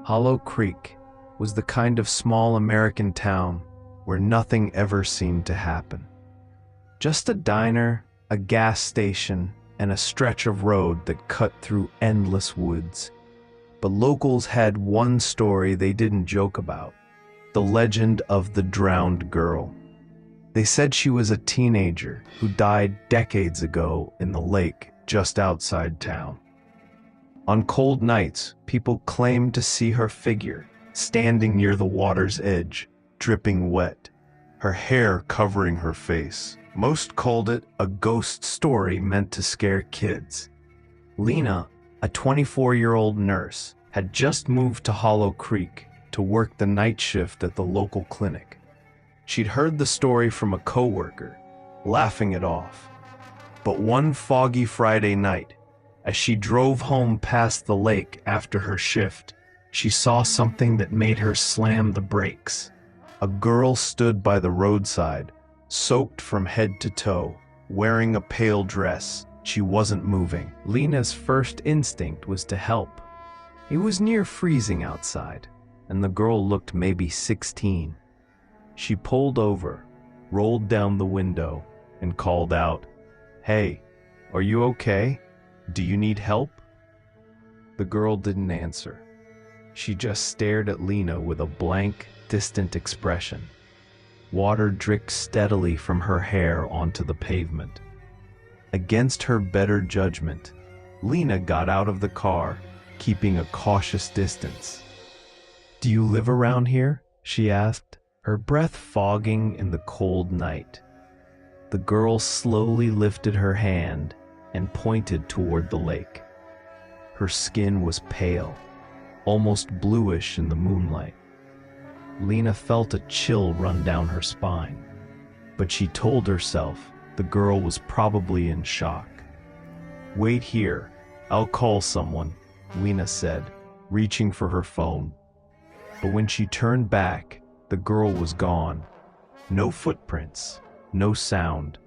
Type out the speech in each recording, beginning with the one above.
Hollow Creek was the kind of small American town where nothing ever seemed to happen. Just a diner, a gas station, and a stretch of road that cut through endless woods. But locals had one story they didn't joke about: the legend of the drowned girl. They said she was a teenager who died decades ago in the lake just outside town. On cold nights, people claimed to see her figure standing near the water's edge, dripping wet, her hair covering her face. Most called it a ghost story meant to scare kids. Lena, a 24-year-old nurse, had just moved to Hollow Creek to work the night shift at the local clinic. She'd heard the story from a coworker, laughing it off. But one foggy Friday night, as she drove home past the lake after her shift, she saw something that made her slam the brakes. A girl stood by the roadside, soaked from head to toe, wearing a pale dress. She wasn't moving. Lena's first instinct was to help. It was near freezing outside, and the girl looked maybe 16. She pulled over, rolled down the window, and called out, "Hey, are you okay? Do you need help?" The girl didn't answer. She just stared at Lena with a blank, distant expression. Water dripped steadily from her hair onto the pavement. Against her better judgment, Lena got out of the car, keeping a cautious distance. "Do you live around here?" she asked, her breath fogging in the cold night. The girl slowly lifted her hand and pointed toward the lake. Her skin was pale, almost bluish in the moonlight. Lena felt a chill run down her spine, but she told herself the girl was probably in shock. "Wait here, I'll call someone," Lena said, reaching for her phone. But when she turned back, the girl was gone. No footprints, no sound,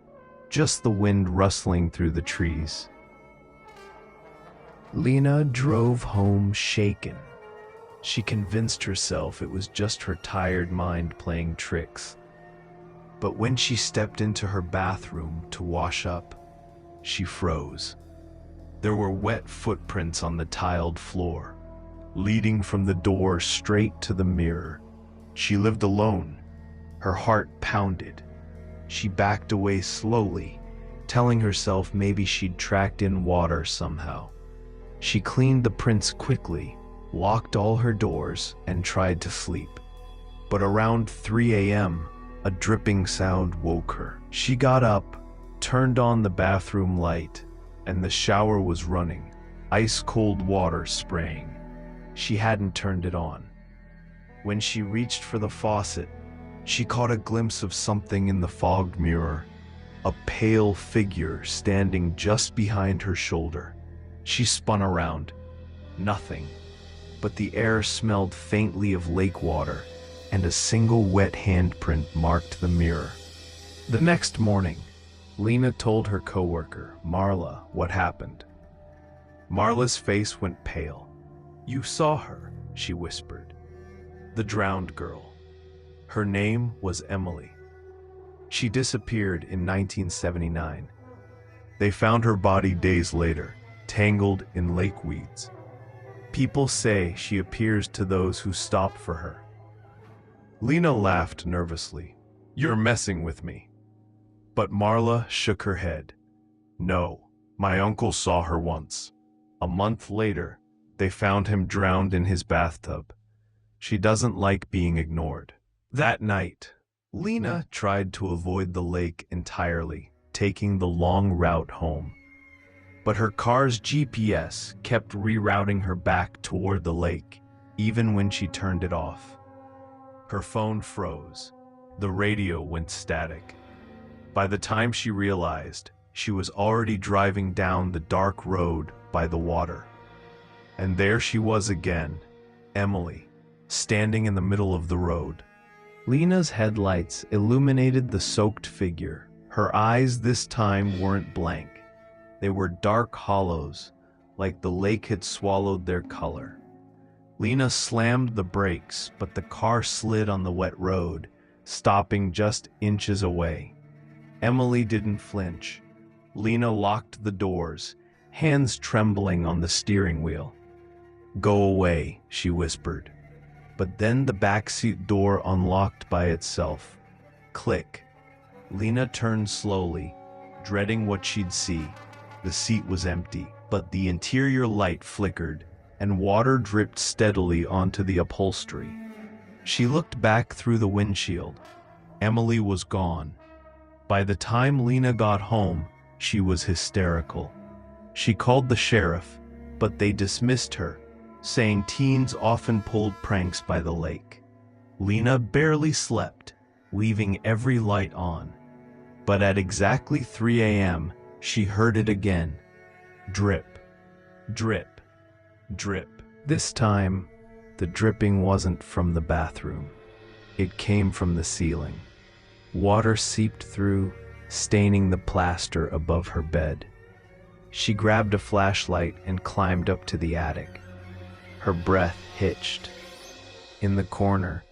just the wind rustling through the trees. Lena drove home shaken. She convinced herself it was just her tired mind playing tricks. But when she stepped into her bathroom to wash up, she froze. There were wet footprints on the tiled floor, leading from the door straight to the mirror. She lived alone. Her heart pounded. She backed away slowly, telling herself maybe she'd tracked in water somehow. She cleaned the prints quickly, locked all her doors, and tried to sleep. But around 3 a.m., a dripping sound woke her. She got up, turned on the bathroom light, and the shower was running, ice-cold water spraying. She hadn't turned it on. When she reached for the faucet, she caught a glimpse of something in the fogged mirror, a pale figure standing just behind her shoulder. She spun around. Nothing, but the air smelled faintly of lake water, and a single wet handprint marked the mirror. The next morning, Lena told her coworker, Marla, what happened. Marla's face went pale. "You saw her," she whispered. "The drowned girl. Her name was Emily. She disappeared in 1979. They found her body days later, tangled in lake weeds. People say she appears to those who stop for her." Lena laughed nervously. "You're messing with me." But Marla shook her head. "No, my uncle saw her once. A month later, they found him drowned in his bathtub. She doesn't like being ignored." That night, Lena tried to avoid the lake entirely, taking the long route home. But her car's GPS kept rerouting her back toward the lake, even when she turned it off. Her phone froze. The radio went static. By the time she realized, she was already driving down the dark road by the water. And there she was again, Emily, standing in the middle of the road. Lena's headlights illuminated the soaked figure. Her eyes this time weren't blank. They were dark hollows, like the lake had swallowed their color. Lena slammed the brakes, but the car slid on the wet road, stopping just inches away. Emily didn't flinch. Lena locked the doors, hands trembling on the steering wheel. "Go away," she whispered. But then the backseat door unlocked by itself. Click. Lena turned slowly, dreading what she'd see. The seat was empty, but the interior light flickered, and water dripped steadily onto the upholstery. She looked back through the windshield. Emily was gone. By the time Lena got home, she was hysterical. She called the sheriff, but they dismissed her, saying teens often pulled pranks by the lake. Lena barely slept, leaving every light on. But at exactly 3 a.m., she heard it again. Drip, drip, drip. This time, the dripping wasn't from the bathroom. It came from the ceiling. Water seeped through, staining the plaster above her bed. She grabbed a flashlight and climbed up to the attic. Her breath hitched. In the corner,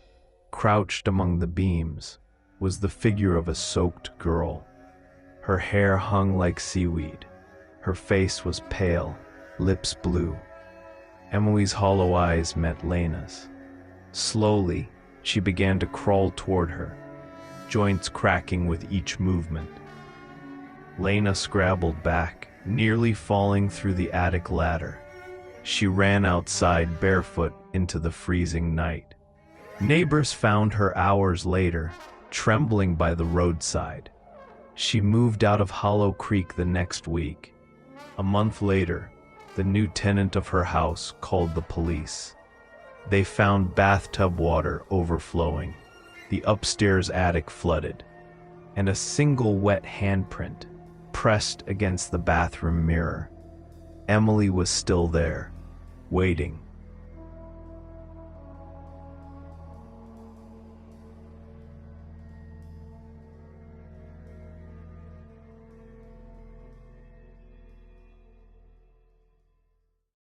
crouched among the beams, was the figure of a soaked girl. Her hair hung like seaweed. Her face was pale, lips blue. Emily's hollow eyes met Lena's. Slowly, she began to crawl toward her, joints cracking with each movement. Lena scrabbled back, nearly falling through the attic ladder. She ran outside barefoot into the freezing night. Neighbors found her hours later, trembling by the roadside. She moved out of Hollow Creek the next week. A month later, the new tenant of her house called the police. They found bathtub water overflowing, the upstairs attic flooded, and a single wet handprint pressed against the bathroom mirror. Emily was still there, waiting,